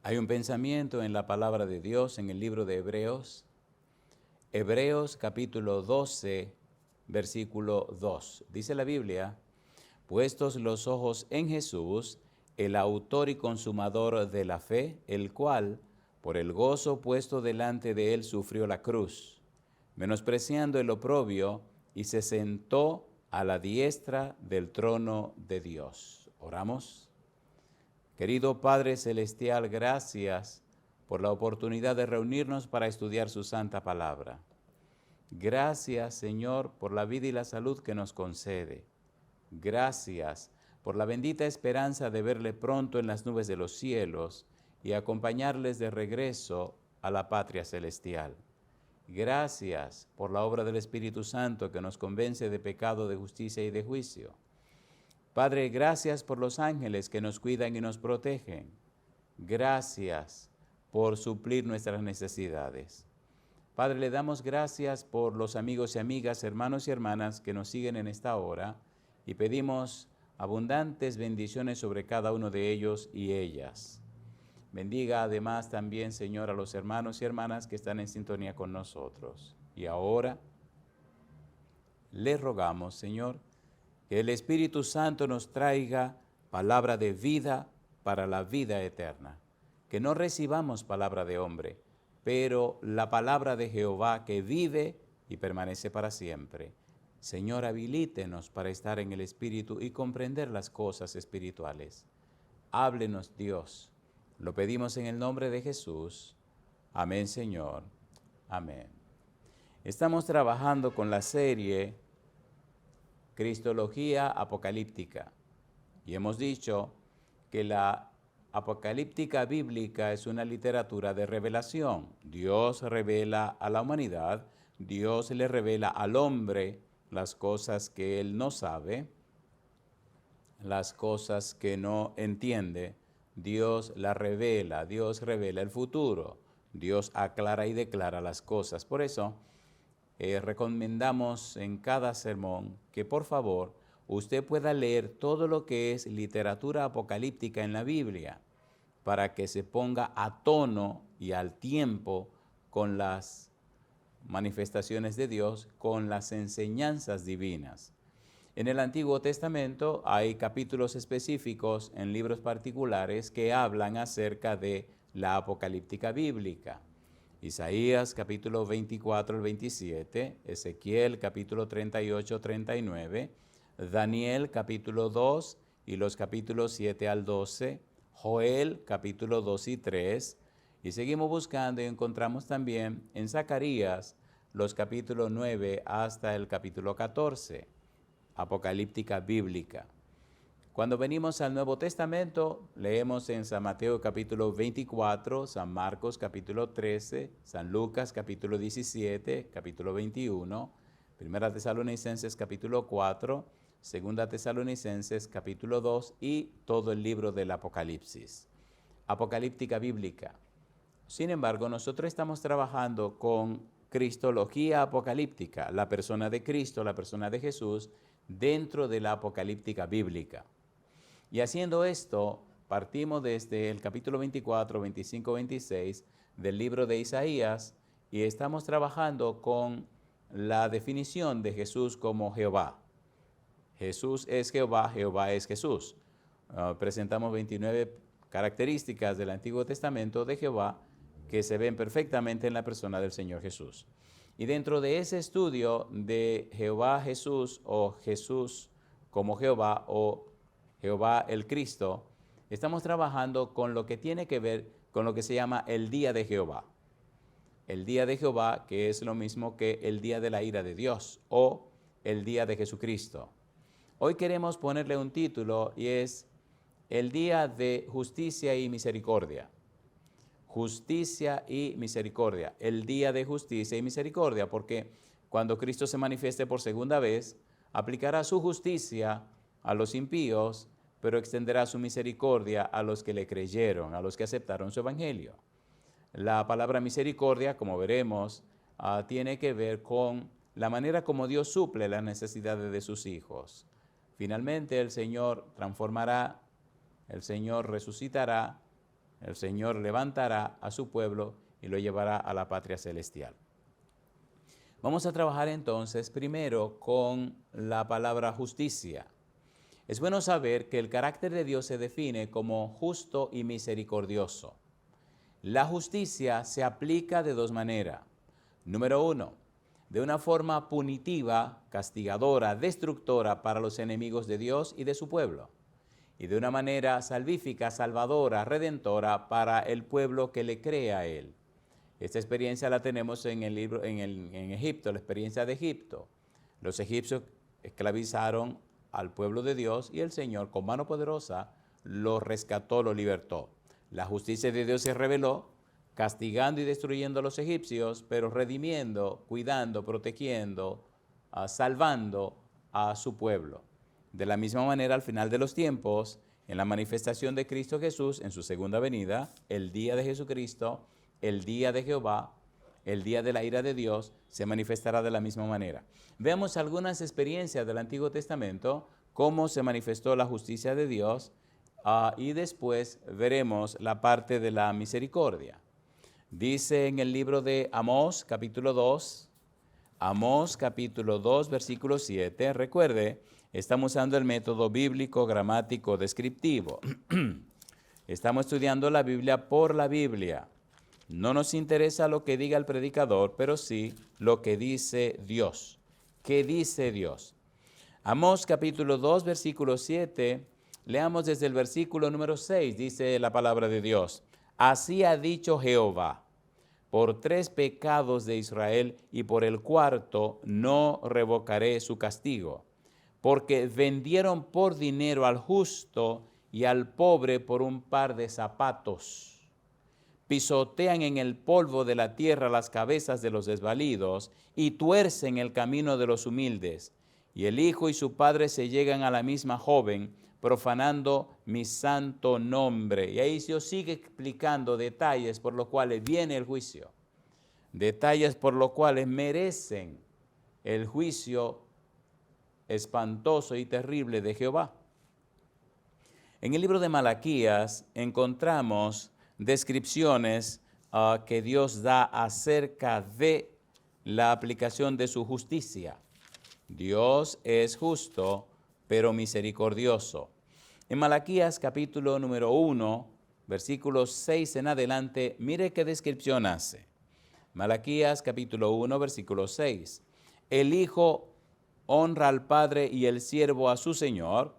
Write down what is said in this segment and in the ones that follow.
Hay un pensamiento en la palabra de Dios en el libro de Hebreos. Hebreos capítulo 12, versículo 2. Dice la Biblia: puestos los ojos en Jesús, el autor y consumador de la fe, el cual, por el gozo puesto delante de él, sufrió la cruz, menospreciando el oprobio, y se sentó a la diestra del trono de Dios. Oramos. Querido Padre Celestial, gracias por la oportunidad de reunirnos para estudiar su santa palabra. Gracias, Señor, por la vida y la salud que nos concede. Gracias por la bendita esperanza de verle pronto en las nubes de los cielos y acompañarles de regreso a la patria celestial. Gracias por la obra del Espíritu Santo que nos convence de pecado, de justicia y de juicio. Padre, gracias por los ángeles que nos cuidan y nos protegen. Gracias por suplir nuestras necesidades. Padre, le damos gracias por los amigos y amigas, hermanos y hermanas que nos siguen en esta hora y pedimos abundantes bendiciones sobre cada uno de ellos y ellas. Bendiga además también, Señor, a los hermanos y hermanas que están en sintonía con nosotros. Y ahora le rogamos, Señor, que el Espíritu Santo nos traiga palabra de vida para la vida eterna. Que no recibamos palabra de hombre, pero la palabra de Jehová que vive y permanece para siempre. Señor, habilítenos para estar en el Espíritu y comprender las cosas espirituales. Háblenos, Dios. Lo pedimos en el nombre de Jesús. Amén, Señor. Amén. Estamos trabajando con la serie Cristología Apocalíptica. Y hemos dicho que la apocalíptica bíblica es una literatura de revelación. Dios revela a la humanidad, Dios le revela al hombre las cosas que él no sabe, las cosas que no entiende. Dios las revela, Dios revela el futuro, Dios aclara y declara las cosas. Por eso, recomendamos en cada sermón que por favor usted pueda leer todo lo que es literatura apocalíptica en la Biblia para que se ponga a tono y al tiempo con las manifestaciones de Dios, con las enseñanzas divinas. En el Antiguo Testamento hay capítulos específicos en libros particulares que hablan acerca de la apocalíptica bíblica. Isaías capítulo 24 al 27, Ezequiel capítulo 38, 39, Daniel capítulo 2 y los capítulos 7 al 12, Joel capítulo 2 y 3, y seguimos buscando y encontramos también en Zacarías los capítulos 9 hasta el capítulo 14, apocalíptica bíblica. Cuando venimos al Nuevo Testamento, leemos en San Mateo capítulo 24, San Marcos capítulo 13, San Lucas capítulo 17, capítulo 21, Primera Tesalonicenses capítulo 4, Segunda Tesalonicenses capítulo 2 y todo el libro del Apocalipsis. Apocalíptica bíblica. Sin embargo, nosotros estamos trabajando con Cristología apocalíptica, la persona de Cristo, la persona de Jesús, dentro de la apocalíptica bíblica. Y haciendo esto, partimos desde el capítulo 24, 25, 26 del libro de Isaías y estamos trabajando con la definición de Jesús como Jehová. Jesús es Jehová, Jehová es Jesús. Presentamos 29 características del Antiguo Testamento de Jehová que se ven perfectamente en la persona del Señor Jesús. Y dentro de ese estudio de Jehová Jesús o Jesús como Jehová o Jehová el Cristo, estamos trabajando con lo que tiene que ver con lo que se llama el día de Jehová. El día de Jehová, que es lo mismo que el día de la ira de Dios o el día de Jesucristo. Hoy queremos ponerle un título y es el día de justicia y misericordia. Justicia y misericordia. El día de justicia y misericordia, porque cuando Cristo se manifieste por segunda vez, aplicará su justicia a los impíos, pero extenderá su misericordia a los que le creyeron, a los que aceptaron su evangelio. La palabra misericordia, como veremos, tiene que ver con la manera como Dios suple las necesidades de sus hijos. Finalmente el Señor transformará, el Señor resucitará el Señor levantará a su pueblo y lo llevará a la patria celestial. Vamos a trabajar entonces primero con la palabra justicia. Es bueno saber que el carácter de Dios se define como justo y misericordioso. La justicia se aplica de dos maneras. Número uno, de una forma punitiva, castigadora, destructora para los enemigos de Dios y de su pueblo. Y de una manera salvífica, salvadora, redentora para el pueblo que le cree a Él. Esta experiencia la tenemos en el libro, en Egipto, la experiencia de Egipto. Los egipcios esclavizaron al pueblo de Dios y el Señor con mano poderosa lo rescató, lo libertó. La justicia de Dios se reveló, castigando y destruyendo a los egipcios, pero redimiendo, cuidando, protegiendo, salvando a su pueblo. De la misma manera, al final de los tiempos, en la manifestación de Cristo Jesús, en su segunda venida, el día de Jesucristo, el día de Jehová, el día de la ira de Dios, se manifestará de la misma manera. Veamos algunas experiencias del Antiguo Testamento, cómo se manifestó la justicia de Dios, y después veremos la parte de la misericordia. Dice en el libro de Amós, capítulo 2, versículo 7, recuerde, estamos usando el método bíblico, gramático, descriptivo. Estamos estudiando la Biblia por la Biblia. No nos interesa lo que diga el predicador, pero sí lo que dice Dios. ¿Qué dice Dios? Amós capítulo 2, versículo 7, leamos desde el versículo número 6, dice la palabra de Dios. Así ha dicho Jehová, por 3 pecados de Israel y por el 4º no revocaré su castigo, porque vendieron por dinero al justo y al pobre por un par de zapatos. Pisotean en el polvo de la tierra las cabezas de los desvalidos y tuercen el camino de los humildes. Y el hijo y su padre se llegan a la misma joven, profanando mi santo nombre. Y ahí Dios sigue explicando detalles por los cuales viene el juicio. Detalles por los cuales merecen el juicio espantoso y terrible de Jehová. En el libro de Malaquías encontramos descripciones que Dios da acerca de la aplicación de su justicia. Dios es justo, pero misericordioso. En Malaquías capítulo número 1, versículos 6 en adelante, mire qué descripción hace. Malaquías capítulo 1, versículo 6. El hijo honra al padre y el siervo a su señor.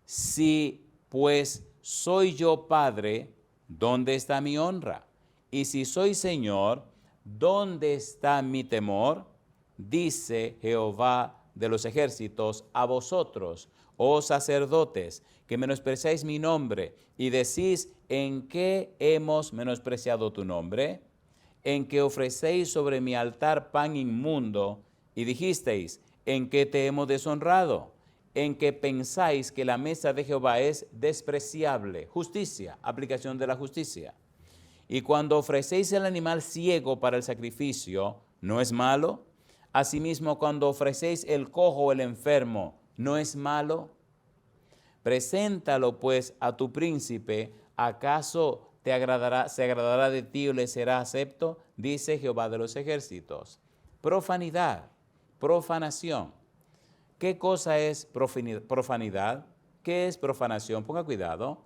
Si pues soy yo padre, ¿dónde está mi honra? Y si soy Señor, ¿dónde está mi temor? Dice Jehová de los ejércitos a vosotros, oh sacerdotes, que menospreciáis mi nombre y decís, ¿en qué hemos menospreciado tu nombre? En que ofrecéis sobre mi altar pan inmundo y dijisteis, ¿en qué te hemos deshonrado? En que pensáis que la mesa de Jehová es despreciable. Justicia, aplicación de la justicia. Y cuando ofrecéis el animal ciego para el sacrificio, ¿no es malo? Asimismo, cuando ofrecéis el cojo o el enfermo, ¿no es malo? Preséntalo pues a tu príncipe, ¿acaso se agradará de ti o le será acepto? Dice Jehová de los ejércitos. Profanidad, profanación. ¿Qué cosa es profanidad? ¿Qué es profanación? Ponga cuidado.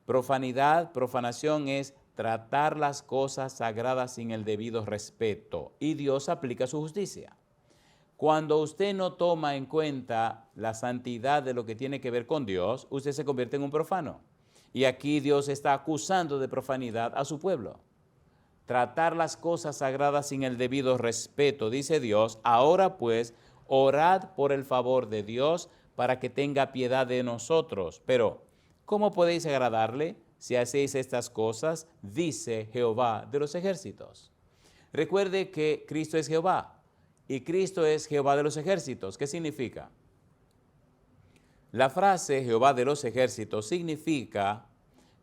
Profanidad, profanación es tratar las cosas sagradas sin el debido respeto. Y Dios aplica su justicia. Cuando usted no toma en cuenta la santidad de lo que tiene que ver con Dios, usted se convierte en un profano. Y aquí Dios está acusando de profanidad a su pueblo. Tratar las cosas sagradas sin el debido respeto, dice Dios. Ahora pues, orad por el favor de Dios para que tenga piedad de nosotros. Pero, ¿cómo podéis agradarle si hacéis estas cosas? Dice Jehová de los ejércitos. Recuerde que Cristo es Jehová y Cristo es Jehová de los ejércitos. ¿Qué significa? La frase Jehová de los ejércitos significa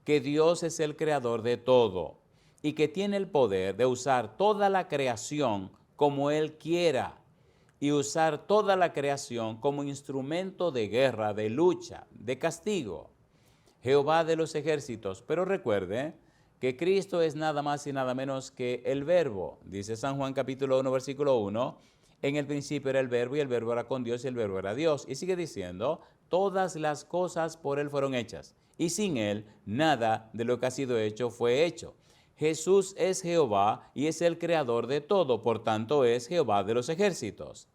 que Dios es el creador de todo y que tiene el poder de usar toda la creación como Él quiera y usar toda la creación como instrumento de guerra, de lucha, de castigo. Jehová de los ejércitos. Pero recuerde, que Cristo es nada más y nada menos que el Verbo. Dice San Juan capítulo 1, versículo 1, en el principio era el Verbo y el Verbo era con Dios y el Verbo era Dios. Y sigue diciendo, todas las cosas por Él fueron hechas y sin Él nada de lo que ha sido hecho fue hecho. Jesús es Jehová y es el creador de todo, por tanto es Jehová de los ejércitos.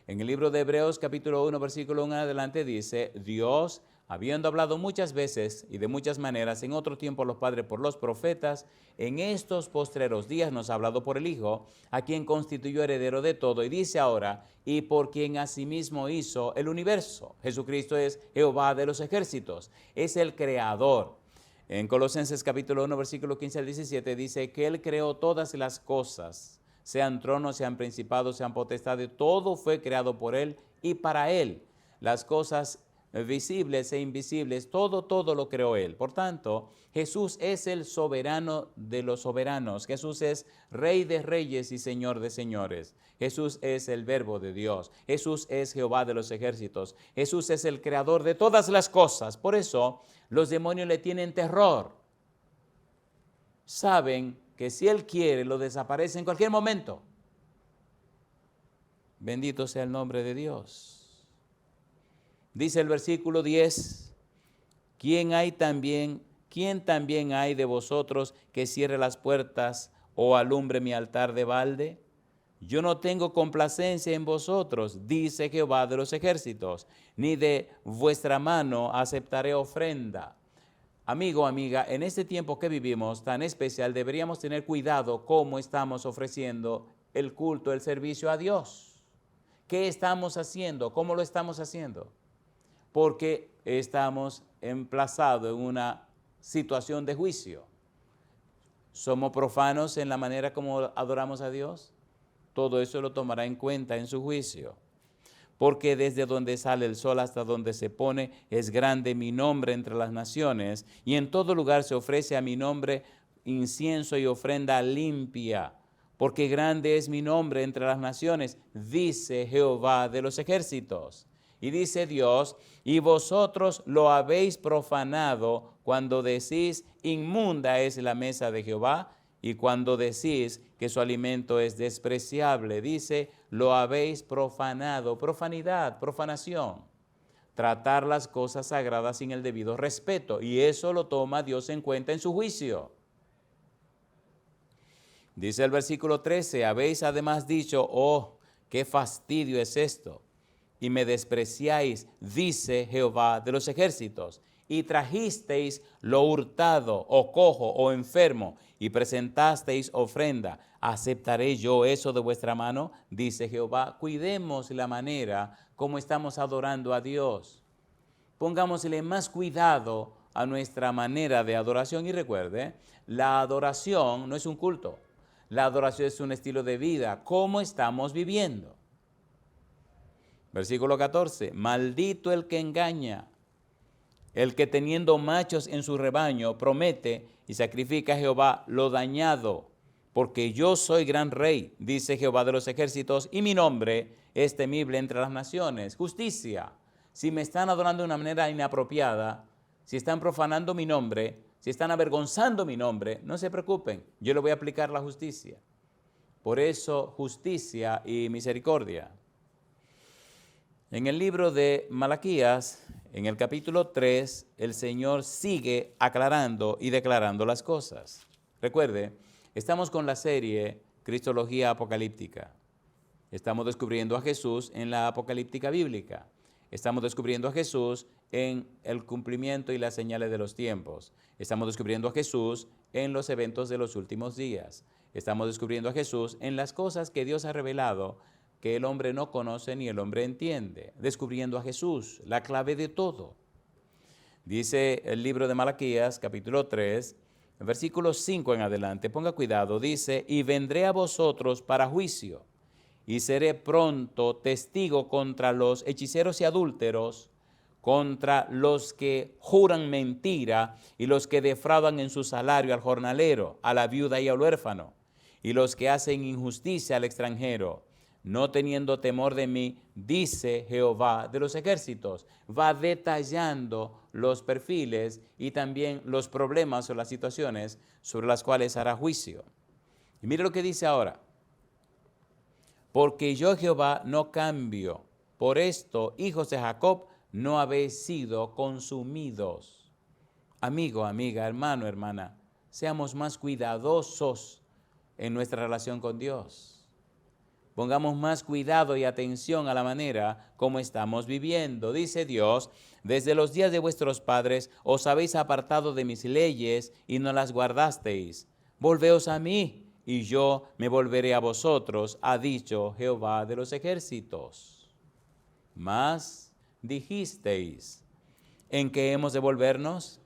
En el libro de Hebreos capítulo 1, versículo 1 en adelante dice, Dios, habiendo hablado muchas veces y de muchas maneras en otro tiempo a los padres por los profetas, en estos postreros días nos ha hablado por el Hijo, a quien constituyó heredero de todo, y dice ahora, y por quien asimismo hizo el universo. Jesucristo es Jehová de los ejércitos, es el creador. En Colosenses capítulo 1, versículo 15 al 17 dice que Él creó todas las cosas, sean tronos, sean principados, sean potestades, todo fue creado por Él y para Él. Las cosas visibles e invisibles, todo lo creó Él. Por tanto, Jesús es el soberano de los soberanos. Jesús es Rey de reyes y Señor de señores. Jesús es el Verbo de Dios. Jesús es Jehová de los ejércitos. Jesús es el creador de todas las cosas. Por eso, los demonios le tienen terror. Saben que si Él quiere, lo desaparece en cualquier momento. Bendito sea el nombre de Dios. Dice el versículo 10, ¿quién también hay de vosotros que cierre las puertas o alumbre mi altar de balde? Yo no tengo complacencia en vosotros, dice Jehová de los ejércitos, ni de vuestra mano aceptaré ofrenda. Amigo, amiga, en este tiempo que vivimos tan especial deberíamos tener cuidado cómo estamos ofreciendo el culto, el servicio a Dios. ¿Qué estamos haciendo? ¿Cómo lo estamos haciendo? Porque estamos emplazados en una situación de juicio. ¿Somos profanos en la manera como adoramos a Dios? Todo eso lo tomará en cuenta en su juicio. Porque desde donde sale el sol hasta donde se pone, es grande mi nombre entre las naciones, y en todo lugar se ofrece a mi nombre incienso y ofrenda limpia. Porque grande es mi nombre entre las naciones, dice Jehová de los ejércitos. Y dice Dios, y vosotros lo habéis profanado cuando decís, inmunda es la mesa de Jehová, y cuando decís que su alimento es despreciable, dice, lo habéis profanado. Profanidad, profanación. Tratar las cosas sagradas sin el debido respeto, y eso lo toma Dios en cuenta en su juicio. Dice el versículo 13, habéis además dicho, oh, qué fastidio es esto, y me despreciáis, dice Jehová de los ejércitos, y trajisteis lo hurtado, o cojo, o enfermo, y presentasteis ofrenda. ¿Aceptaré yo eso de vuestra mano? Dice Jehová. Cuidemos la manera como estamos adorando a Dios. Pongámosle más cuidado a nuestra manera de adoración, y recuerde, la adoración no es un culto, la adoración es un estilo de vida. ¿Cómo estamos viviendo? Versículo 14, maldito el que engaña, el que teniendo machos en su rebaño promete y sacrifica a Jehová lo dañado, porque yo soy gran rey, dice Jehová de los ejércitos, y mi nombre es temible entre las naciones. Justicia, si me están adorando de una manera inapropiada, si están profanando mi nombre, si están avergonzando mi nombre, no se preocupen, yo le voy a aplicar la justicia. Por eso, justicia y misericordia. En el libro de Malaquías, en el capítulo 3, el Señor sigue aclarando y declarando las cosas. Recuerde, estamos con la serie Cristología Apocalíptica. Estamos descubriendo a Jesús en la apocalíptica bíblica. Estamos descubriendo a Jesús en el cumplimiento y las señales de los tiempos. Estamos descubriendo a Jesús en los eventos de los últimos días. Estamos descubriendo a Jesús en las cosas que Dios ha revelado que el hombre no conoce ni el hombre entiende, descubriendo a Jesús, la clave de todo. Dice el libro de Malaquías, capítulo 3, versículo 5 en adelante, ponga cuidado, dice, y vendré a vosotros para juicio, y seré pronto testigo contra los hechiceros y adúlteros, contra los que juran mentira y los que defraudan en su salario al jornalero, a la viuda y al huérfano, y los que hacen injusticia al extranjero. no teniendo temor de mí, dice Jehová de los ejércitos. Va detallando los perfiles y también los problemas o las situaciones sobre las cuales hará juicio. Y mire lo que dice ahora. Porque yo, Jehová, no cambio. Por esto, hijos de Jacob, no habéis sido consumidos. Amigo, amiga, hermano, hermana, seamos más cuidadosos en nuestra relación con Dios. Pongamos más cuidado y atención a la manera como estamos viviendo. Dice Dios, desde los días de vuestros padres os habéis apartado de mis leyes y no las guardasteis. Volveos a mí, y yo me volveré a vosotros, ha dicho Jehová de los ejércitos. Mas dijisteis, ¿en qué hemos de volvernos?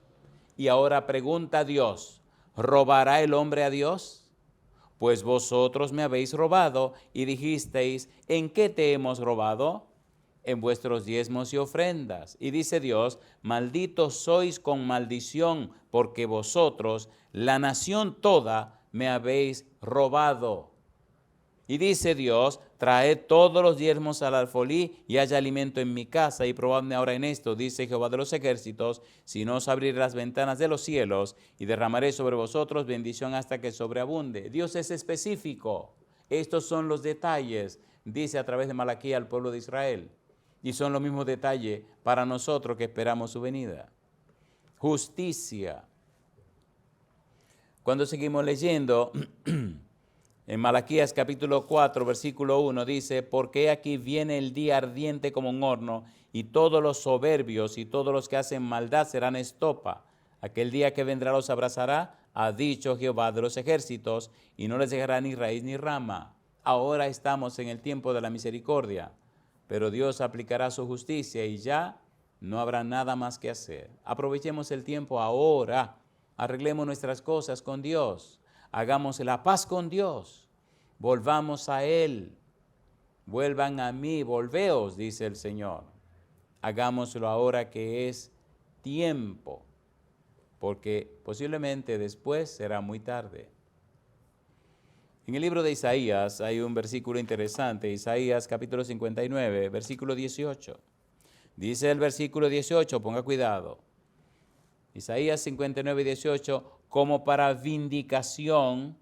Y ahora pregunta Dios, ¿robará el hombre a Dios? Pues vosotros me habéis robado y dijisteis, ¿en qué te hemos robado? En vuestros diezmos y ofrendas. Y dice Dios, malditos sois con maldición, porque vosotros, la nación toda, me habéis robado. Y dice Dios, traed todos los diezmos al alfolí y haya alimento en mi casa y probadme ahora en esto, dice Jehová de los ejércitos, si no os abriré las ventanas de los cielos y derramaré sobre vosotros bendición hasta que sobreabunde. Dios es específico. Estos son los detalles, dice a través de Malaquía al pueblo de Israel. Y son los mismos detalles para nosotros que esperamos su venida. Justicia. Cuando seguimos leyendo, en Malaquías capítulo 4, versículo 1 dice, porque aquí viene el día ardiente como un horno, y todos los soberbios y todos los que hacen maldad serán estopa. Aquel día que vendrá los abrazará, ha dicho Jehová de los ejércitos, y no les dejará ni raíz ni rama. Ahora estamos en el tiempo de la misericordia, pero Dios aplicará su justicia y ya no habrá nada más que hacer. Aprovechemos el tiempo ahora, arreglemos nuestras cosas con Dios. Hagamos la paz con Dios, volvamos a Él, vuelvan a mí, volveos, dice el Señor. Hagámoslo ahora que es tiempo, porque posiblemente después será muy tarde. En el libro de Isaías hay un versículo interesante, Isaías capítulo 59, versículo 18. Dice el versículo 18, ponga cuidado. Isaías 59, 18, como para vindicación,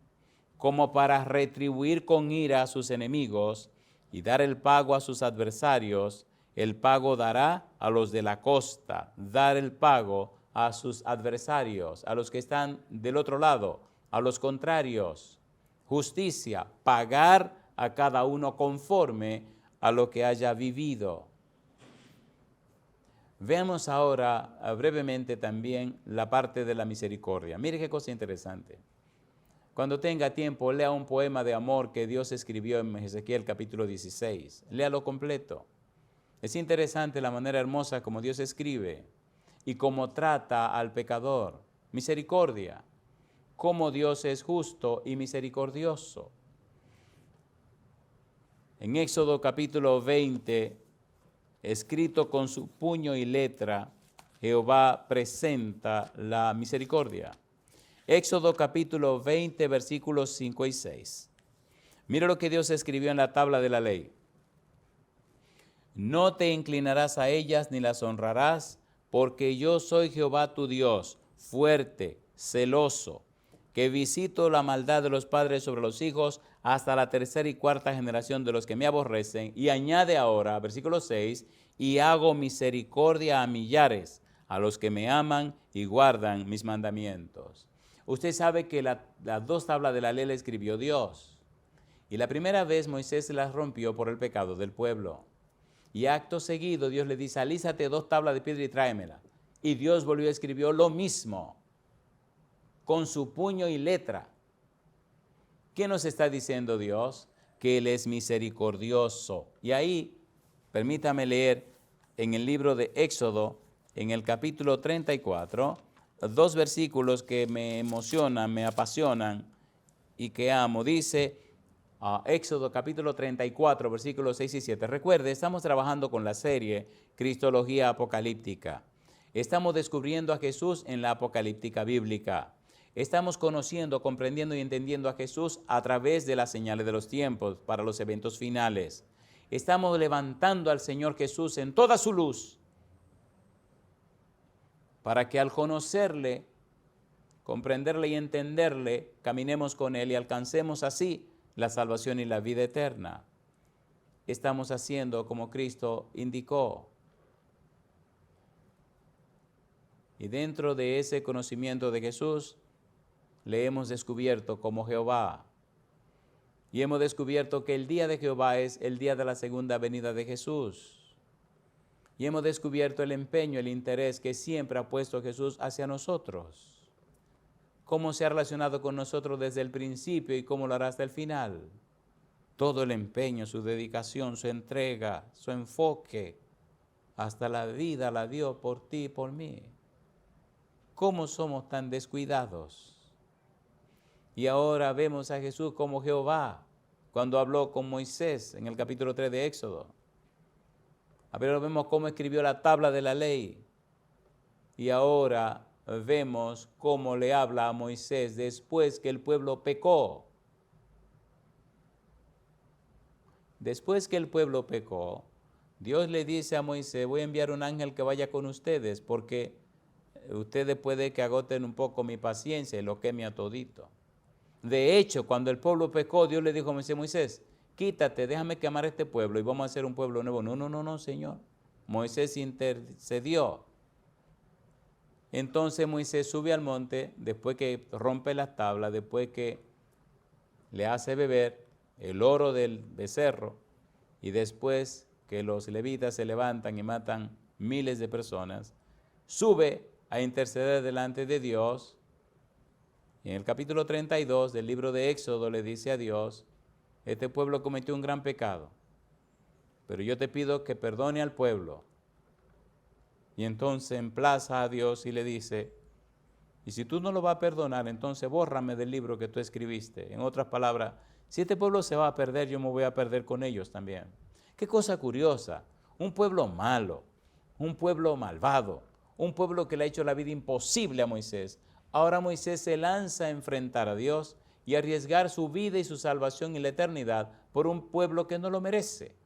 como para retribuir con ira a sus enemigos y dar el pago a sus adversarios, el pago dará a los de la costa, dar el pago a sus adversarios, a los que están del otro lado, a los contrarios. Justicia, pagar a cada uno conforme a lo que haya vivido. Veamos ahora brevemente también la parte de la misericordia. Mire qué cosa interesante. Cuando tenga tiempo, lea un poema de amor que Dios escribió en Ezequiel capítulo 16. Léalo completo. Es interesante la manera hermosa como Dios escribe y cómo trata al pecador. Misericordia. Cómo Dios es justo y misericordioso. En Éxodo capítulo 20, escrito con su puño y letra, Jehová presenta la misericordia. Éxodo capítulo 20, versículos 5 y 6. Mira lo que Dios escribió en la tabla de la ley. No te inclinarás a ellas ni las honrarás, porque yo soy Jehová tu Dios, fuerte, celoso, que visito la maldad de los padres sobre los hijos hasta la tercera y cuarta generación de los que me aborrecen. Y añade ahora, versículo 6, y hago misericordia a millares, a los que me aman y guardan mis mandamientos. Usted sabe que las dos tablas de la ley la escribió Dios. Y la primera vez Moisés las rompió por el pecado del pueblo. Y acto seguido Dios le dice, alízate 2 tablas de piedra y tráemela. Y Dios volvió y escribió lo mismo, con su puño y letra. ¿Qué nos está diciendo Dios? Que Él es misericordioso. Y ahí, permítame leer en el libro de Éxodo, en el capítulo 34, 2 versículos que me emocionan, me apasionan y que amo. Dice Éxodo capítulo 34, versículos 6 y 7. Recuerde, estamos trabajando con la serie Cristología Apocalíptica. Estamos descubriendo a Jesús en la apocalíptica bíblica. Estamos conociendo, comprendiendo y entendiendo a Jesús a través de las señales de los tiempos para los eventos finales. Estamos levantando al Señor Jesús en toda su luz para que al conocerle, comprenderle y entenderle, caminemos con Él y alcancemos así la salvación y la vida eterna. Estamos haciendo como Cristo indicó. Y dentro de ese conocimiento de Jesús, le hemos descubierto como Jehová. Y hemos descubierto que el día de Jehová es el día de la segunda venida de Jesús. Y hemos descubierto el empeño, el interés que siempre ha puesto Jesús hacia nosotros. Cómo se ha relacionado con nosotros desde el principio y cómo lo hará hasta el final. Todo el empeño, su dedicación, su entrega, su enfoque, hasta la vida la dio por ti y por mí. ¿Cómo somos tan descuidados? Y ahora vemos a Jesús como Jehová, cuando habló con Moisés en el capítulo 3 de Éxodo. Pero vemos cómo escribió la tabla de la ley. Y ahora vemos cómo le habla a Moisés después que el pueblo pecó. Después que el pueblo pecó, Dios le dice a Moisés, voy a enviar un ángel que vaya con ustedes, porque ustedes puede que agoten un poco mi paciencia y lo queme a todito. De hecho, cuando el pueblo pecó, Dios le dijo a Moisés, Moisés, quítate, déjame quemar a este pueblo y vamos a hacer un pueblo nuevo. No, Señor. Moisés intercedió. Entonces Moisés sube al monte, después que rompe las tablas, después que le hace beber el oro del becerro, y después que los levitas se levantan y matan miles de personas, sube a interceder delante de Dios. Y en el capítulo 32 del libro de Éxodo le dice a Dios, este pueblo cometió un gran pecado, pero yo te pido que perdone al pueblo. Y entonces emplaza a Dios y le dice, y si tú no lo vas a perdonar, entonces bórrame del libro que tú escribiste. En otras palabras, si este pueblo se va a perder, yo me voy a perder con ellos también. Qué cosa curiosa, un pueblo malo, un pueblo malvado, un pueblo que le ha hecho la vida imposible a Moisés. Ahora Moisés se lanza a enfrentar a Dios y a arriesgar su vida y su salvación y la eternidad por un pueblo que no lo merece.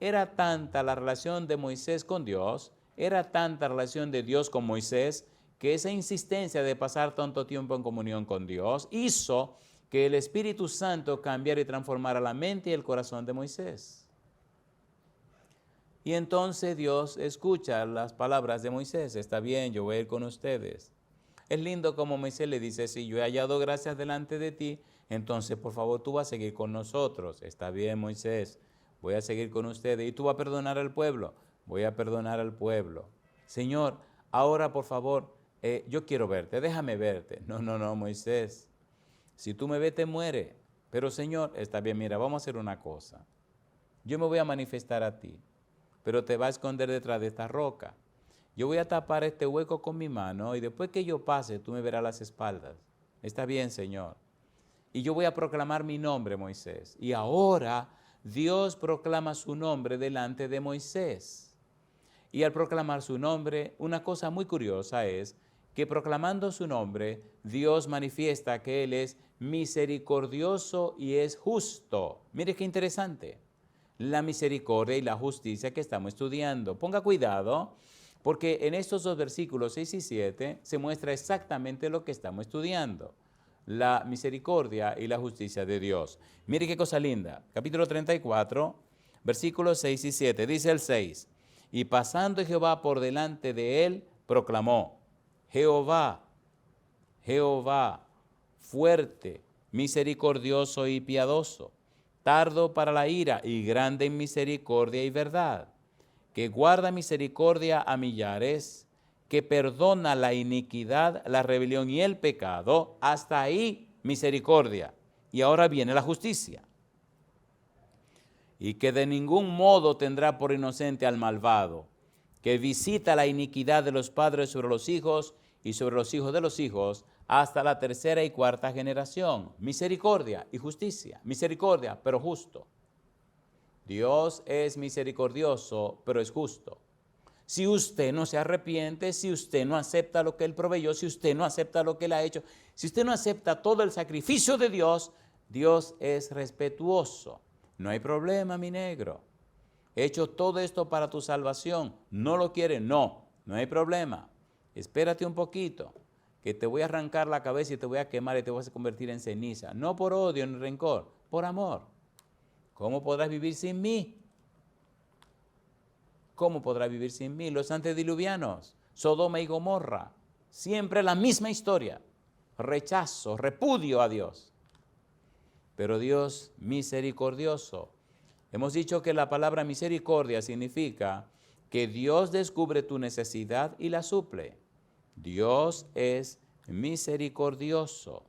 Era tanta la relación de Moisés con Dios, era tanta la relación de Dios con Moisés, que esa insistencia de pasar tanto tiempo en comunión con Dios hizo que el Espíritu Santo cambiara y transformara la mente y el corazón de Moisés. Y entonces Dios escucha las palabras de Moisés, está bien, yo voy a ir con ustedes. Es lindo como Moisés le dice, si yo he hallado gracias delante de ti, entonces por favor tú vas a seguir con nosotros. Está bien, Moisés, voy a seguir con ustedes. ¿Y tú vas a perdonar al pueblo? Voy a perdonar al pueblo. Señor, ahora por favor, yo quiero verte, déjame verte. No, Moisés, si tú me ves te muere. Pero Señor, está bien, mira, vamos a hacer una cosa. Yo me voy a manifestar a ti, pero te va a esconder detrás de esta roca. Yo voy a tapar este hueco con mi mano y después que yo pase, tú me verás las espaldas. Está bien, Señor. Y yo voy a proclamar mi nombre, Moisés. Y ahora Dios proclama su nombre delante de Moisés. Y al proclamar su nombre, una cosa muy curiosa es que proclamando su nombre, Dios manifiesta que Él es misericordioso y es justo. Mire qué interesante. La misericordia y la justicia que estamos estudiando. Ponga cuidado, porque en estos dos versículos 6 y 7 se muestra exactamente lo que estamos estudiando. La misericordia y la justicia de Dios. Mire qué cosa linda. Capítulo 34, versículos 6 y 7. Dice el 6. Y pasando Jehová por delante de él, proclamó, Jehová, Jehová, fuerte, misericordioso y piadoso, tardo para la ira y grande en misericordia y verdad, que guarda misericordia a millares, que perdona la iniquidad, la rebelión y el pecado. Hasta ahí misericordia. Y ahora viene la justicia. Y que de ningún modo tendrá por inocente al malvado, que visita la iniquidad de los padres sobre los hijos y sobre los hijos de los hijos, hasta la tercera y cuarta generación. Misericordia y justicia. Misericordia, pero justo. Dios es misericordioso, pero es justo. Si usted no se arrepiente, si usted no acepta lo que Él proveyó, si usted no acepta lo que Él ha hecho, Si usted no acepta todo el sacrificio de Dios, Dios es respetuoso. No hay problema, mi negro. He hecho todo esto para tu salvación. ¿No lo quieres? No hay problema. Espérate un poquito, que te voy a arrancar la cabeza y te voy a quemar y te vas a convertir en ceniza. No por odio ni rencor, por amor. ¿Cómo podrás vivir sin mí? ¿Cómo podrás vivir sin mí? Los antediluvianos, Sodoma y Gomorra, siempre la misma historia. Rechazo, repudio a Dios. Pero Dios misericordioso. Hemos dicho que la palabra misericordia significa que Dios descubre tu necesidad y la suple. Dios es misericordioso.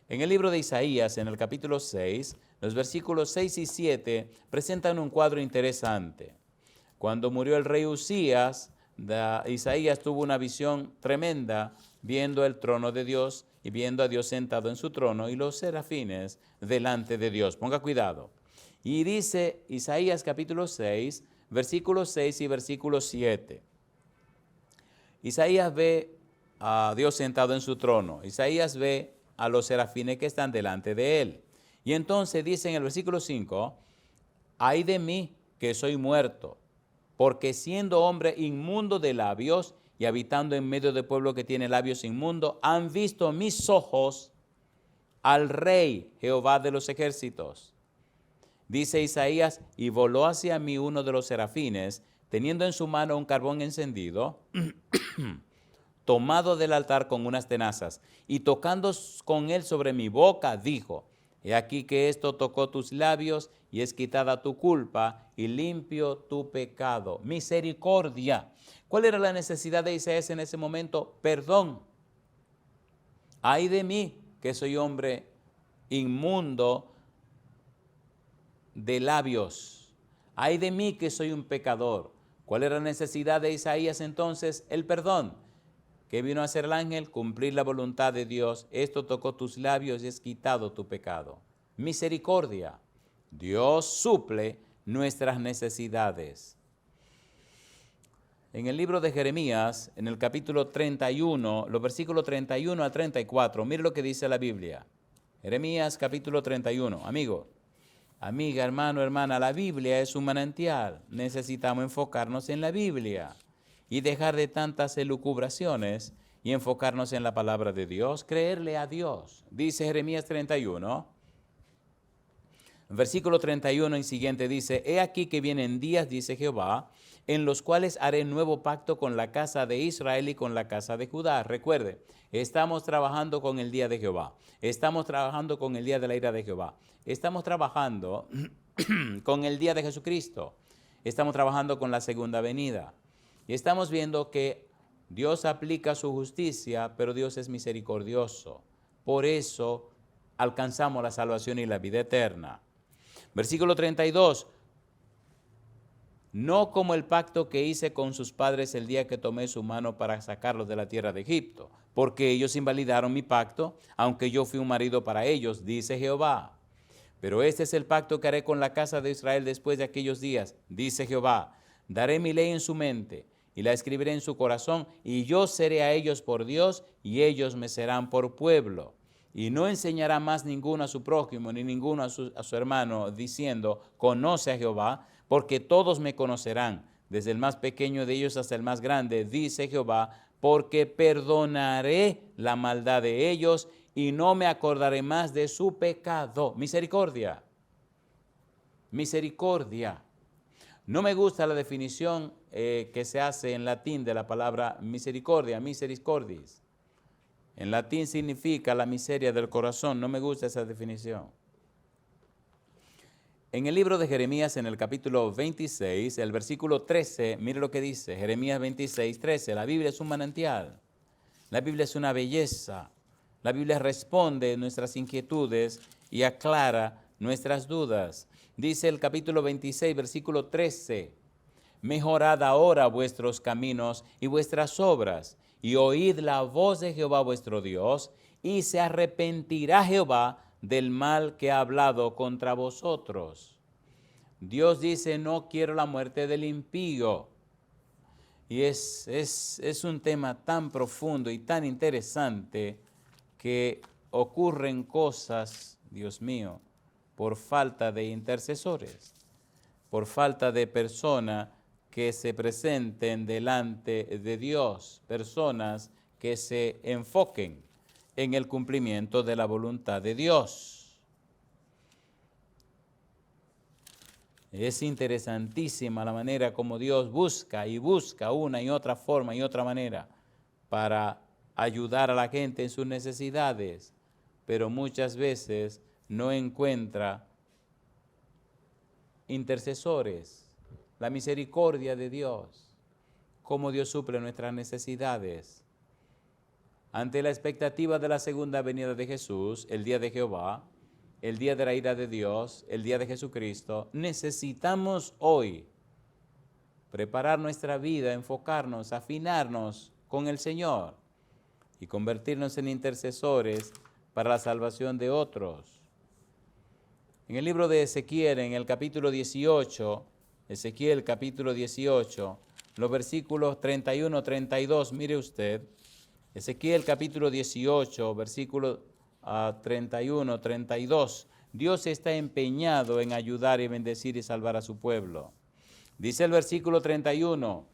En el libro de Isaías, en el capítulo 6, los versículos 6 y 7 presentan un cuadro interesante. Cuando murió el rey Usías, Isaías tuvo una visión tremenda viendo el trono de Dios y viendo a Dios sentado en su trono y los serafines delante de Dios. Ponga cuidado. Y dice Isaías capítulo 6, versículos 6 y versículo 7. Isaías ve a Dios sentado en su trono. Isaías ve a los serafines que están delante de él. Y entonces dice en el versículo 5, ay de mí que soy muerto, porque siendo hombre inmundo de labios y habitando en medio de pueblo que tiene labios inmundos, han visto mis ojos al Rey Jehová de los ejércitos. Dice Isaías, y voló hacia mí uno de los serafines, teniendo en su mano un carbón encendido, tomado del altar con unas tenazas, y tocando con él sobre mi boca, dijo, he aquí que esto tocó tus labios, y es quitada tu culpa, y limpio tu pecado. Misericordia. ¿Cuál era la necesidad de Isaías en ese momento? Perdón. Ay de mí, que soy hombre inmundo de labios. Ay de mí, que soy un pecador. ¿Cuál era la necesidad de Isaías entonces? El perdón. ¿Qué vino a hacer el ángel? Cumplir la voluntad de Dios. Esto tocó tus labios y es quitado tu pecado. Misericordia. Dios suple nuestras necesidades. En el libro de Jeremías, en el capítulo 31, los versículos 31 al 34, mire lo que dice la Biblia. Jeremías capítulo 31. Amigo, amiga, hermano, hermana, la Biblia es un manantial. Necesitamos enfocarnos en la Biblia y dejar de tantas elucubraciones y enfocarnos en la palabra de Dios, creerle a Dios. Dice Jeremías 31, versículo 31 y siguiente dice, he aquí que vienen días, dice Jehová, en los cuales haré nuevo pacto con la casa de Israel y con la casa de Judá. Recuerde, estamos trabajando con el día de Jehová. Estamos trabajando con el día de la ira de Jehová. Estamos trabajando con el día de Jesucristo. Estamos trabajando con la segunda venida. Y estamos viendo que Dios aplica su justicia, pero Dios es misericordioso. Por eso alcanzamos la salvación y la vida eterna. Versículo 32. No como el pacto que hice con sus padres el día que tomé su mano para sacarlos de la tierra de Egipto, porque ellos invalidaron mi pacto, aunque yo fui un marido para ellos, dice Jehová. Pero este es el pacto que haré con la casa de Israel después de aquellos días, dice Jehová. Daré mi ley en su mente y la escribiré en su corazón, y yo seré a ellos por Dios, y ellos me serán por pueblo. Y no enseñará más ninguno a su prójimo, ni ninguno a su hermano, diciendo, conoce a Jehová, porque todos me conocerán, desde el más pequeño de ellos hasta el más grande, dice Jehová, porque perdonaré la maldad de ellos y no me acordaré más de su pecado. Misericordia. Misericordia. No me gusta la definición que se hace en latín de la palabra misericordia, misericordis. En latín significa la miseria del corazón. No me gusta esa definición. En el libro de Jeremías, en el capítulo 26, el versículo 13, mire lo que dice, Jeremías 26, 13, la Biblia es un manantial, la Biblia es una belleza, la Biblia responde nuestras inquietudes y aclara nuestras dudas. Dice el capítulo 26, versículo 13, mejorad ahora vuestros caminos y vuestras obras, y oíd la voz de Jehová vuestro Dios, y se arrepentirá Jehová del mal que ha hablado contra vosotros. Dios dice, no quiero la muerte del impío. Y es un tema tan profundo y tan interesante que ocurren cosas, Dios mío, por falta de intercesores, por falta de personas que se presenten delante de Dios, personas que se enfoquen en el cumplimiento de la voluntad de Dios. Es interesantísima la manera como Dios busca y busca una y otra forma y otra manera para ayudar a la gente en sus necesidades, pero muchas veces no encuentra intercesores. La misericordia de Dios, cómo Dios suple nuestras necesidades. Ante la expectativa de la segunda venida de Jesús, el día de Jehová, el día de la ira de Dios, el día de Jesucristo, necesitamos hoy preparar nuestra vida, enfocarnos, afinarnos con el Señor y convertirnos en intercesores para la salvación de otros. En el libro de Ezequiel, en el capítulo 18, Ezequiel capítulo 18, los versículos 31, 32, mire usted, Ezequiel capítulo 18, versículos 31, 32, Dios está empeñado en ayudar y bendecir y salvar a su pueblo. Dice el versículo 31,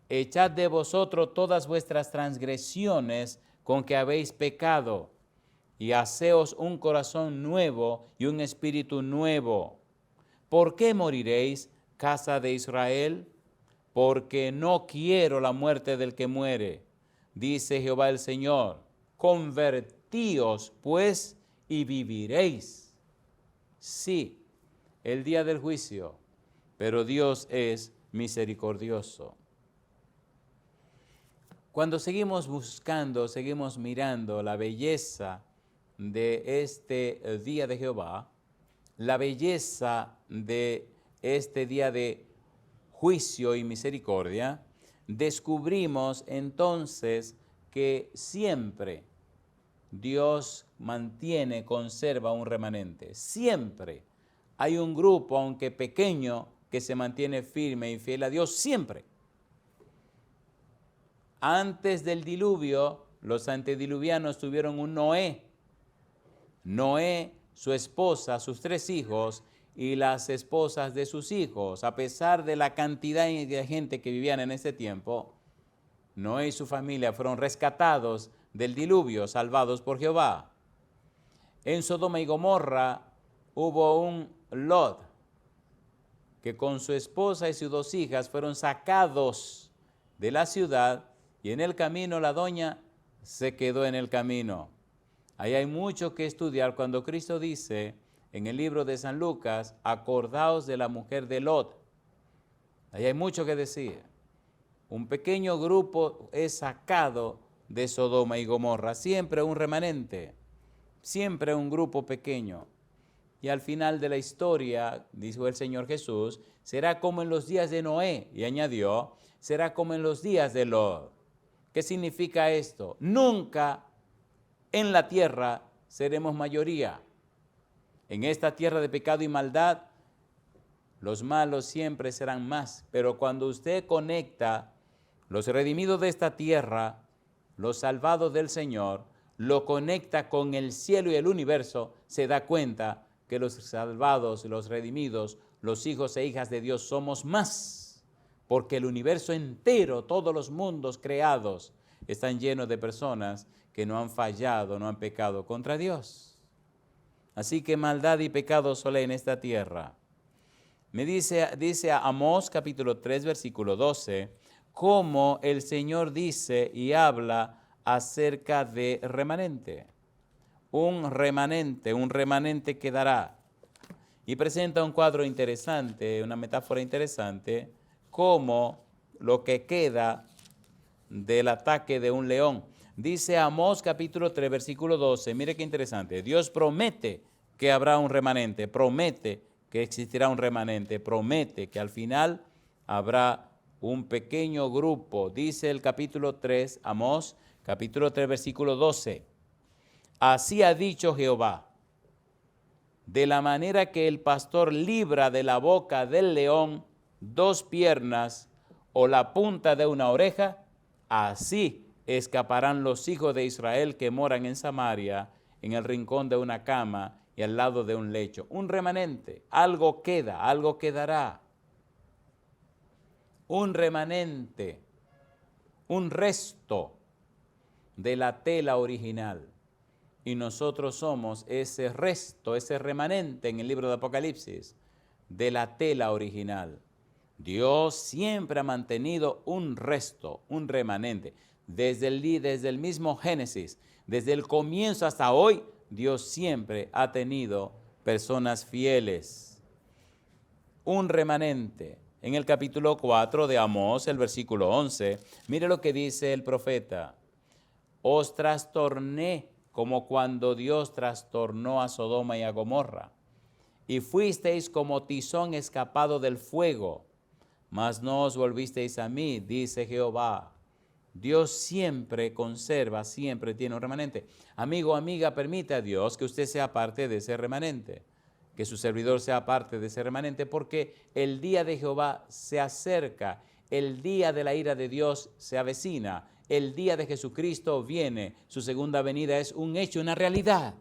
echad de vosotros todas vuestras transgresiones con que habéis pecado, y haceos un corazón nuevo y un espíritu nuevo. ¿Por qué moriréis, casa de Israel? Porque no quiero la muerte del que muere, dice Jehová el Señor. Convertíos, pues, y viviréis. Sí, el día del juicio, pero Dios es misericordioso. Cuando seguimos buscando, seguimos mirando la belleza de este día de Jehová, la belleza de este día de juicio y misericordia, descubrimos entonces que siempre Dios mantiene, conserva un remanente. Siempre hay un grupo, aunque pequeño, que se mantiene firme y fiel a Dios, siempre. Antes del diluvio, los antediluvianos tuvieron un Noé. Noé, su esposa, sus 3 hijos y las esposas de sus hijos. A pesar de la cantidad de gente que vivían en ese tiempo, Noé y su familia fueron rescatados del diluvio, salvados por Jehová. En Sodoma y Gomorra hubo un Lot, que con su esposa y sus 2 hijas fueron sacados de la ciudad, y en el camino la doña se quedó en el camino. Ahí hay mucho que estudiar cuando Cristo dice en el libro de San Lucas, acordaos de la mujer de Lot. Ahí hay mucho que decir. Un pequeño grupo es sacado de Sodoma y Gomorra, siempre un remanente, siempre un grupo pequeño. Y al final de la historia, dijo el Señor Jesús, será como en los días de Noé, y añadió, será como en los días de Lot. ¿Qué significa esto? Nunca en la tierra seremos mayoría. En esta tierra de pecado y maldad, los malos siempre serán más. Pero cuando usted conecta los redimidos de esta tierra, los salvados del Señor, lo conecta con el cielo y el universo, se da cuenta que los salvados, los redimidos, los hijos e hijas de Dios somos más. Porque el universo entero, todos los mundos creados, están llenos de personas que no han fallado, no han pecado contra Dios. Así que maldad y pecado solo en esta tierra. Me dice Amós capítulo 3 versículo 12, cómo el Señor dice y habla acerca de remanente. Un remanente quedará. Y presenta un cuadro interesante, una metáfora interesante, como lo que queda del ataque de un león. Dice Amós capítulo 3, versículo 12, mire qué interesante, Dios promete que habrá un remanente, promete que existirá un remanente, promete que al final habrá un pequeño grupo. Dice el capítulo 3, Amós, capítulo 3, versículo 12, así ha dicho Jehová, de la manera que el pastor libra de la boca del león 2 piernas o la punta de una oreja, así escaparán los hijos de Israel que moran en Samaria, en el rincón de una cama y al lado de un lecho. Un remanente, algo queda, algo quedará. Un remanente, un resto de la tela original. Y nosotros somos ese resto, ese remanente en el libro de Apocalipsis, de la tela original. Dios siempre ha mantenido un resto, un remanente. Desde el mismo Génesis, desde el comienzo hasta hoy, Dios siempre ha tenido personas fieles. Un remanente. En el capítulo 4 de Amós, el versículo 11, mire lo que dice el profeta. Os trastorné como cuando Dios trastornó a Sodoma y a Gomorra, y fuisteis como tizón escapado del fuego, mas no os volvisteis a mí, dice Jehová. Dios siempre conserva, siempre tiene un remanente. Amigo, amiga, permite a Dios que usted sea parte de ese remanente, que su servidor sea parte de ese remanente, porque el día de Jehová se acerca, el día de la ira de Dios se avecina, el día de Jesucristo viene, su segunda venida es un hecho, una realidad.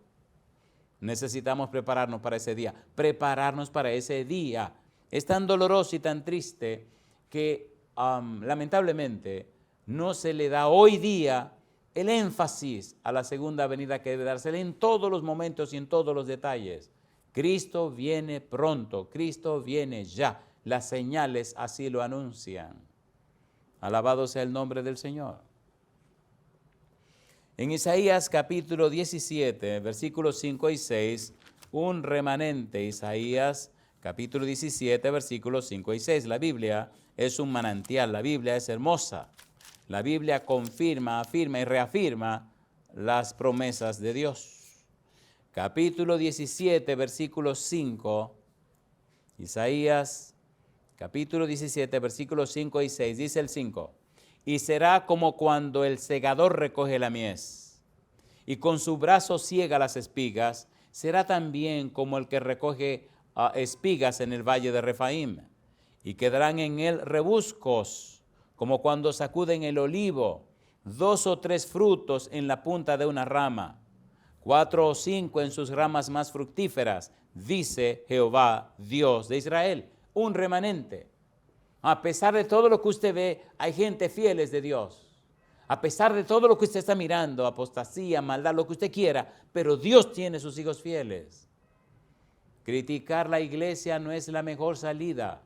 Necesitamos prepararnos para ese día, prepararnos para ese día. Es tan doloroso y tan triste que lamentablemente no se le da hoy día el énfasis a la segunda venida que debe dársele en todos los momentos y en todos los detalles. Cristo viene pronto, Cristo viene ya. Las señales así lo anuncian. Alabado sea el nombre del Señor. En Isaías capítulo 17, versículos 5 y 6, un remanente. Isaías capítulo 17, versículos 5 y 6. La Biblia es un manantial, la Biblia es hermosa. La Biblia confirma, afirma y reafirma las promesas de Dios. Capítulo 17, versículos 5, Isaías capítulo 17, versículos 5 y 6, dice el 5. Y será como cuando el segador recoge la mies y con su brazo ciega las espigas, será también como el que recoge espigas en el valle de Refaim, y quedarán en él rebuscos, como cuando sacuden el olivo, 2 o 3 frutos en la punta de una rama, 4 o 5 en sus ramas más fructíferas, dice Jehová, Dios de Israel. Un remanente. A pesar de todo lo que usted ve, hay gente fieles de Dios. A pesar de todo lo que usted está mirando, apostasía, maldad, lo que usted quiera, pero Dios tiene sus hijos fieles. Criticar la iglesia no es la mejor salida.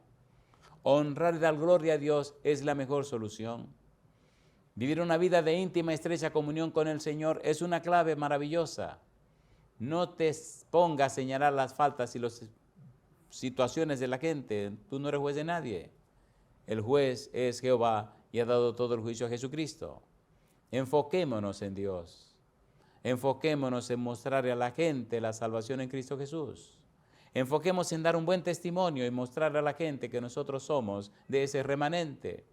Honrar y dar gloria a Dios es la mejor solución. Vivir una vida de íntima y estrecha comunión con el Señor es una clave maravillosa. No te pongas a señalar las faltas y las situaciones de la gente. Tú no eres juez de nadie. El juez es Jehová y ha dado todo el juicio a Jesucristo. Enfoquémonos en Dios. Enfoquémonos en mostrarle a la gente la salvación en Cristo Jesús. Enfoquémonos en dar un buen testimonio y mostrarle a la gente que nosotros somos de ese remanente,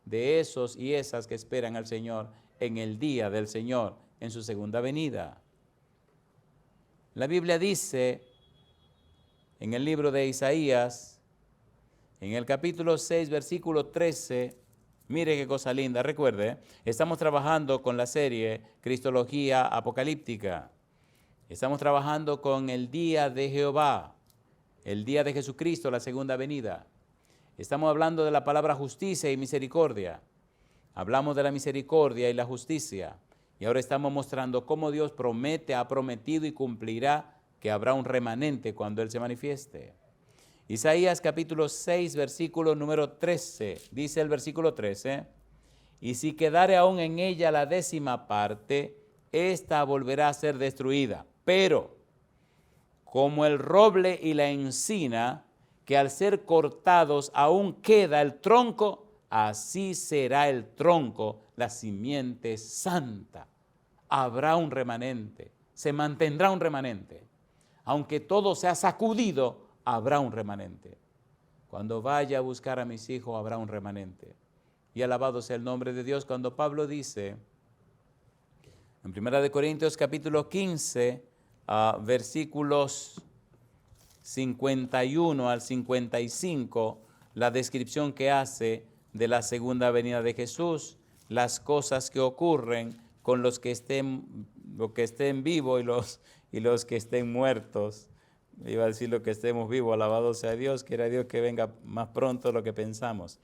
de esos y esas que esperan al Señor en el día del Señor, en su segunda venida. La Biblia dice en el libro de Isaías, en el capítulo 6, versículo 13, mire qué cosa linda, recuerde, estamos trabajando con la serie Cristología Apocalíptica. Estamos trabajando con el día de Jehová, el día de Jesucristo, la segunda venida. Estamos hablando de la palabra justicia y misericordia. Hablamos de la misericordia y la justicia. Y ahora estamos mostrando cómo Dios promete, ha prometido y cumplirá que habrá un remanente cuando Él se manifieste. Isaías capítulo 6, versículo número 13, dice el versículo 13, y si quedare aún en ella la 10ª parte, ésta volverá a ser destruida. Pero, como el roble y la encina, que al ser cortados aún queda el tronco, así será el tronco, la simiente santa. Habrá un remanente, se mantendrá un remanente. Aunque todo sea sacudido, habrá un remanente. Cuando vaya a buscar a mis hijos, habrá un remanente. Y alabado sea el nombre de Dios. Cuando Pablo dice, en 1 Corintios capítulo 15, versículos 51 al 55, la descripción que hace de la segunda venida de Jesús, las cosas que ocurren con los que estén vivos y los que estén muertos. Iba a decir los que estemos vivos, alabado sea Dios, quiera Dios que venga más pronto de lo que pensamos.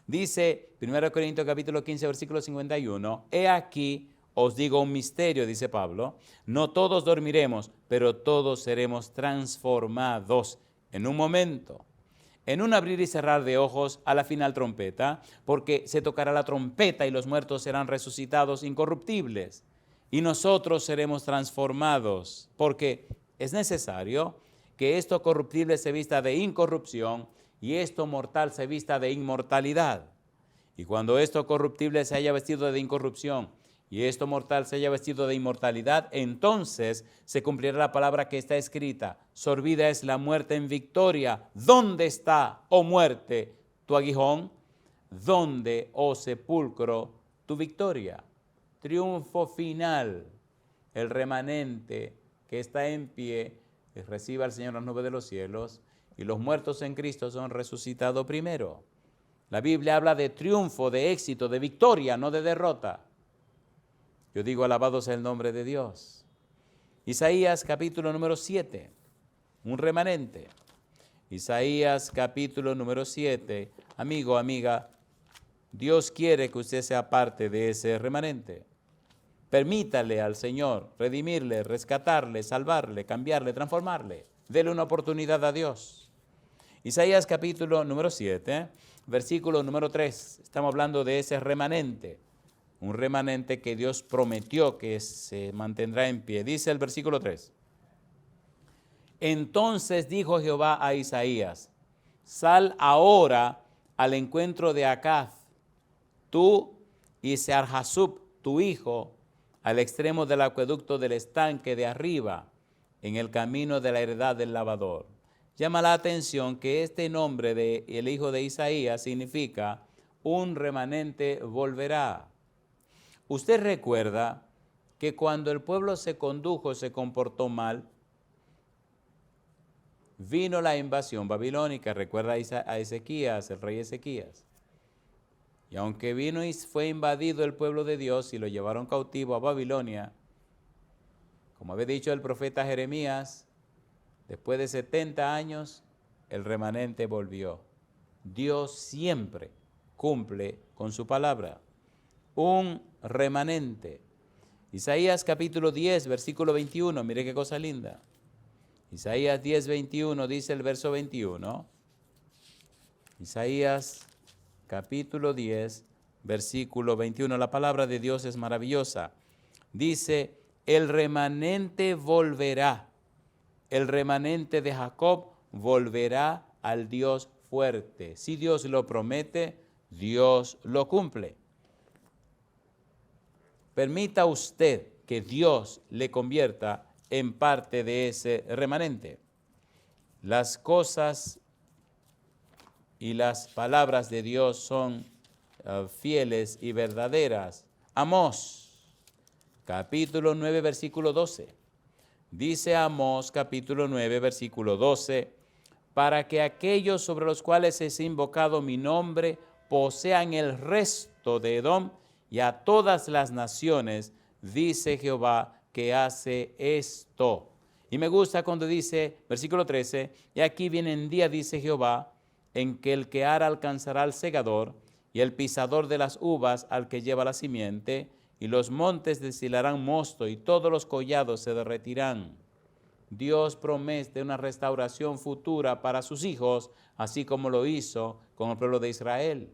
Dice 1 Corintios capítulo 15, versículo 51, he aquí os digo un misterio, dice Pablo, no todos dormiremos, pero todos seremos transformados en un momento, en un abrir y cerrar de ojos, a la final trompeta, porque se tocará la trompeta y los muertos serán resucitados incorruptibles, y nosotros seremos transformados, porque es necesario que esto corruptible se vista de incorrupción y esto mortal se vista de inmortalidad. Y cuando esto corruptible se haya vestido de incorrupción y esto mortal se haya vestido de inmortalidad, entonces se cumplirá la palabra que está escrita: sorbida es la muerte en victoria. ¿Dónde está, oh muerte, tu aguijón? ¿Dónde, oh sepulcro, tu victoria? Triunfo final. El remanente que está en pie recibe al Señor en las nubes de los cielos, y los muertos en Cristo son resucitados primero. La Biblia habla de triunfo, de éxito, de victoria, no de derrota. Yo digo, alabado sea el nombre de Dios. Isaías capítulo número 7, un remanente. Isaías capítulo número 7, amigo, amiga, Dios quiere que usted sea parte de ese remanente. Permítale al Señor redimirle, rescatarle, salvarle, cambiarle, transformarle. Dele una oportunidad a Dios. Isaías capítulo número 7, versículo número 3. Estamos hablando de ese remanente. Un remanente que Dios prometió que se mantendrá en pie. Dice el versículo 3. Entonces dijo Jehová a Isaías: sal ahora al encuentro de Acaz, tú y Searjasub, tu hijo, al extremo del acueducto del estanque de arriba, en el camino de la heredad del lavador. Llama la atención que este nombre de el hijo de Isaías significa un remanente volverá. Usted recuerda que cuando el pueblo se condujo, se comportó mal, vino la invasión babilónica. Recuerda a Ezequías, el rey Ezequías. Y aunque vino y fue invadido el pueblo de Dios y lo llevaron cautivo a Babilonia, como había dicho el profeta Jeremías, después de 70 años, el remanente volvió. Dios siempre cumple con su palabra. Un remanente. Isaías capítulo 10, versículo 21, mire qué cosa linda. Isaías 10, 21, dice el verso 21. Isaías capítulo 10, versículo 21. La palabra de Dios es maravillosa. Dice, el remanente volverá. El remanente de Jacob volverá al Dios fuerte. Si Dios lo promete, Dios lo cumple. Permita usted que Dios le convierta en parte de ese remanente. Las cosas y las palabras de Dios son fieles y verdaderas. Amós, capítulo 9, versículo 12. Dice Amós, capítulo 9, versículo 12, para que aquellos sobre los cuales es invocado mi nombre posean el resto de Edom y a todas las naciones, dice Jehová, que hace esto. Y me gusta cuando dice, versículo 13, y aquí viene en día, dice Jehová, en que el que ara alcanzará al segador, y el pisador de las uvas al que lleva la simiente, y los montes destilarán mosto, y todos los collados se derretirán. Dios promete una restauración futura para sus hijos, así como lo hizo con el pueblo de Israel.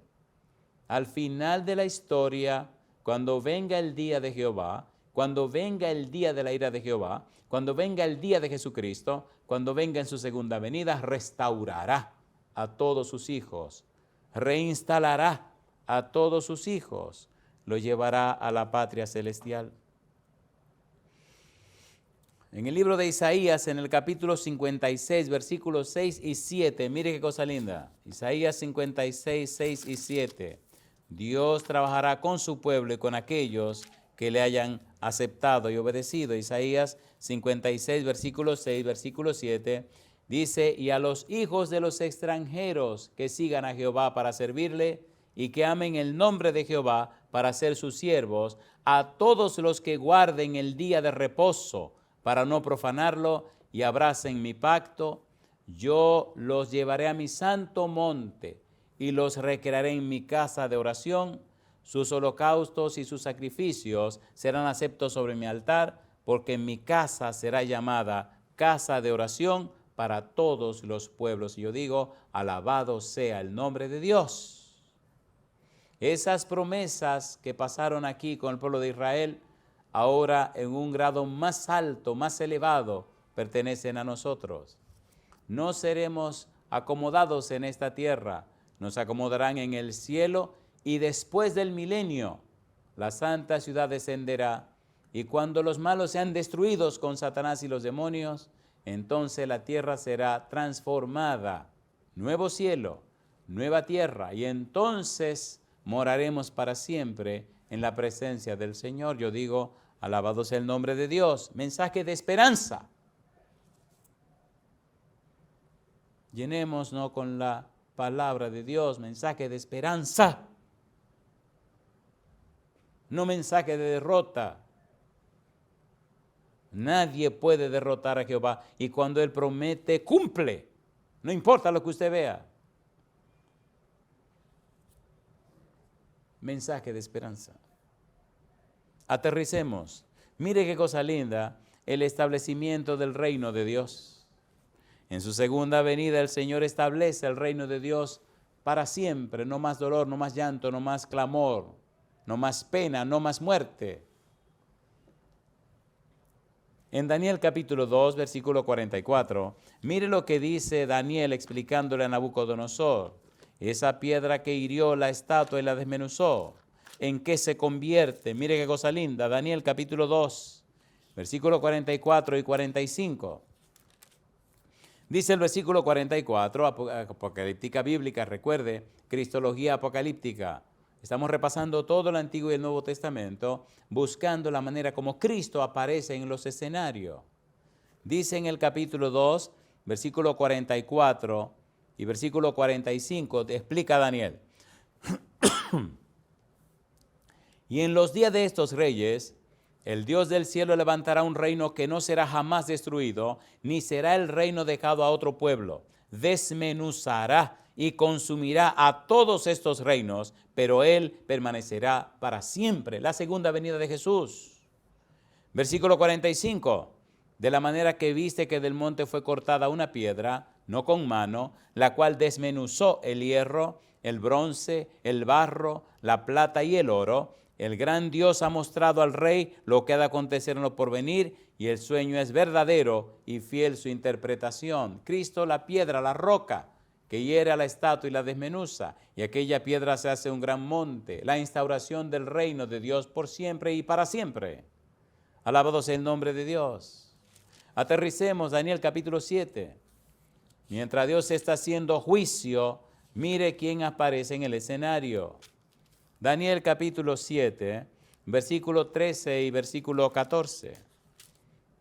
Al final de la historia, cuando venga el día de Jehová, cuando venga el día de la ira de Jehová, cuando venga el día de Jesucristo, cuando venga en su segunda venida, restaurará a todos sus hijos, reinstalará a todos sus hijos, lo llevará a la patria celestial. En el libro de Isaías, en el capítulo 56, versículos 6 y 7, mire qué cosa linda. Isaías 56, 6 y 7. Dios trabajará con su pueblo y con aquellos que le hayan aceptado y obedecido. Isaías 56, versículo 6, versículo 7, dice, y a los hijos de los extranjeros que sigan a Jehová para servirle, y que amen el nombre de Jehová para ser sus siervos, a todos los que guarden el día de reposo para no profanarlo y abracen mi pacto, yo los llevaré a mi santo monte y los recrearé en mi casa de oración. Sus holocaustos y sus sacrificios serán aceptos sobre mi altar, porque mi casa será llamada casa de oración para todos los pueblos. Y yo digo, alabado sea el nombre de Dios. Esas promesas que pasaron aquí con el pueblo de Israel, ahora en un grado más alto, más elevado, pertenecen a nosotros. No seremos acomodados en esta tierra, nos acomodarán en el cielo, y después del milenio la santa ciudad descenderá, y cuando los malos sean destruidos con Satanás y los demonios, entonces la tierra será transformada, nuevo cielo, nueva tierra, y entonces moraremos para siempre en la presencia del Señor. Yo digo, alabado sea el nombre de Dios. Mensaje de esperanza. Llenémonos con la palabra de Dios, mensaje de esperanza. No mensaje de derrota. Nadie puede derrotar a Jehová, y cuando Él promete, cumple. No importa lo que usted vea. Mensaje de esperanza. Aterricemos. Mire qué cosa linda, el establecimiento del reino de Dios. En su segunda venida el Señor establece el reino de Dios para siempre. No más dolor, no más llanto, no más clamor, no más pena, no más muerte. En Daniel capítulo 2, versículo 44, mire lo que dice Daniel explicándole a Nabucodonosor. Esa piedra que hirió la estatua y la desmenuzó, ¿en qué se convierte? Mire qué cosa linda. Daniel capítulo 2, versículo 44 y 45. Dice el versículo 44, apocalíptica bíblica, recuerde, cristología apocalíptica. Estamos repasando todo el Antiguo y el Nuevo Testamento, buscando la manera como Cristo aparece en los escenarios. Dice en el capítulo 2, versículo 44 y versículo 45, explica Daniel. Y en los días de estos reyes, el Dios del cielo levantará un reino que no será jamás destruido, ni será el reino dejado a otro pueblo. Desmenuzará y consumirá a todos estos reinos, pero Él permanecerá para siempre. La segunda venida de Jesús. Versículo 45. De la manera que viste que del monte fue cortada una piedra, no con mano, la cual desmenuzó el hierro, el bronce, el barro, la plata y el oro. El gran Dios ha mostrado al rey lo que ha de acontecer en lo porvenir, y el sueño es verdadero y fiel su interpretación. Cristo, la piedra, la roca, que hiere a la estatua y la desmenuza, y aquella piedra se hace un gran monte. La instauración del reino de Dios por siempre y para siempre. Alabado sea el nombre de Dios. Aterricemos Daniel capítulo 7. Mientras Dios está haciendo juicio, mire quién aparece en el escenario. Daniel capítulo 7, versículo 13 y versículo 14.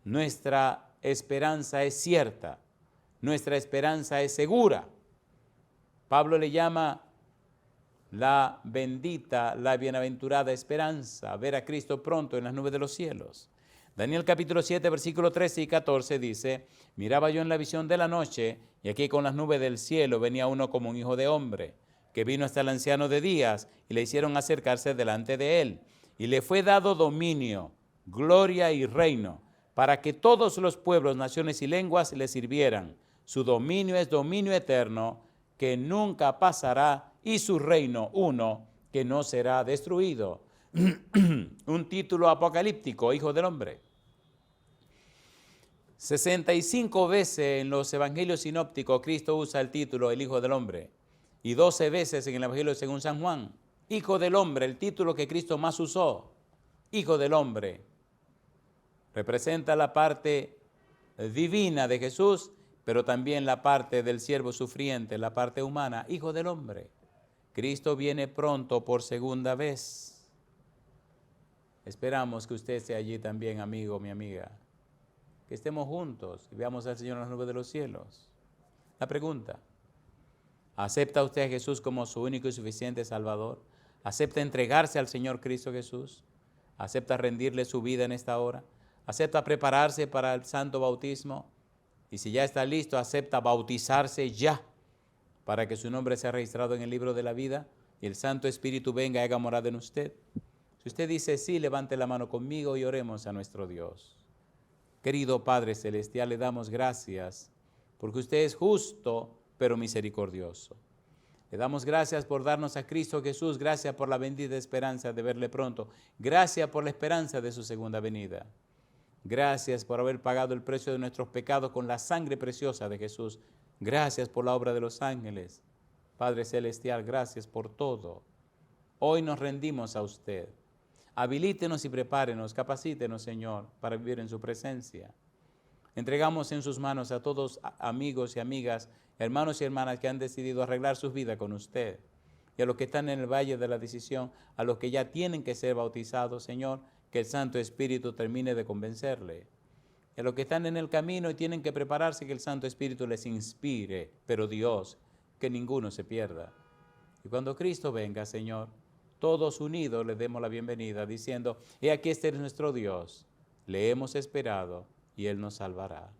Nuestra esperanza es cierta, nuestra esperanza es segura. Pablo le llama la bendita, la bienaventurada esperanza, ver a Cristo pronto en las nubes de los cielos. Daniel capítulo 7, versículo 13 y 14 dice, miraba yo en la visión de la noche, y aquí con las nubes del cielo venía uno como un hijo de hombre, que vino hasta el anciano de días, y le hicieron acercarse delante de él. Y le fue dado dominio, gloria y reino, para que todos los pueblos, naciones y lenguas le sirvieran. Su dominio es dominio eterno, que nunca pasará, y su reino uno, que no será destruido. Un título apocalíptico, Hijo del Hombre. 65 veces en los evangelios sinópticos Cristo usa el título el Hijo del Hombre, y 12 veces en el Evangelio según San Juan. Hijo del Hombre, el título que Cristo más usó. Hijo del Hombre. Representa la parte divina de Jesús, pero también la parte del siervo sufriente, la parte humana. Hijo del Hombre. Cristo viene pronto por segunda vez. Esperamos que usted esté allí también, amigo, mi amiga. Que estemos juntos y veamos al Señor en las nubes de los cielos. La pregunta: ¿Acepta usted a Jesús como su único y suficiente Salvador? ¿Acepta entregarse al Señor Cristo Jesús? ¿Acepta rendirle su vida en esta hora? ¿Acepta prepararse para el santo bautismo? Y si ya está listo, acepta bautizarse ya, para que su nombre sea registrado en el libro de la vida y el Santo Espíritu venga y haga morada en usted. Si usted dice sí, levante la mano conmigo y oremos a nuestro Dios. Querido Padre Celestial, le damos gracias porque usted es justo, pero misericordioso. Le damos gracias por darnos a Cristo Jesús, gracias por la bendita esperanza de verle pronto, gracias por la esperanza de su segunda venida. Gracias por haber pagado el precio de nuestros pecados con la sangre preciosa de Jesús. Gracias por la obra de los ángeles. Padre Celestial, gracias por todo. Hoy nos rendimos a usted. Habilítenos y prepárenos, capacítenos, Señor, para vivir en su presencia. Entregamos en sus manos a todos amigos y amigas, hermanos y hermanas que han decidido arreglar sus vidas con usted. Y a los que están en el valle de la decisión, a los que ya tienen que ser bautizados, Señor, que el Santo Espíritu termine de convencerle. Y a los que están en el camino y tienen que prepararse, que el Santo Espíritu les inspire, pero Dios, que ninguno se pierda. Y cuando Cristo venga, Señor, todos unidos le demos la bienvenida, diciendo, he aquí este es nuestro Dios, le hemos esperado y Él nos salvará.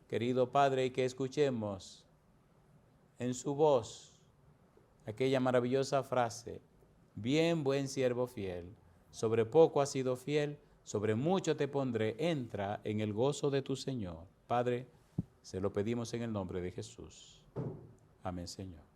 Querido Padre, y que escuchemos en su voz aquella maravillosa frase, bien buen siervo fiel, sobre poco has sido fiel, sobre mucho te pondré, entra en el gozo de tu Señor. Padre, se lo pedimos en el nombre de Jesús. Amén, Señor.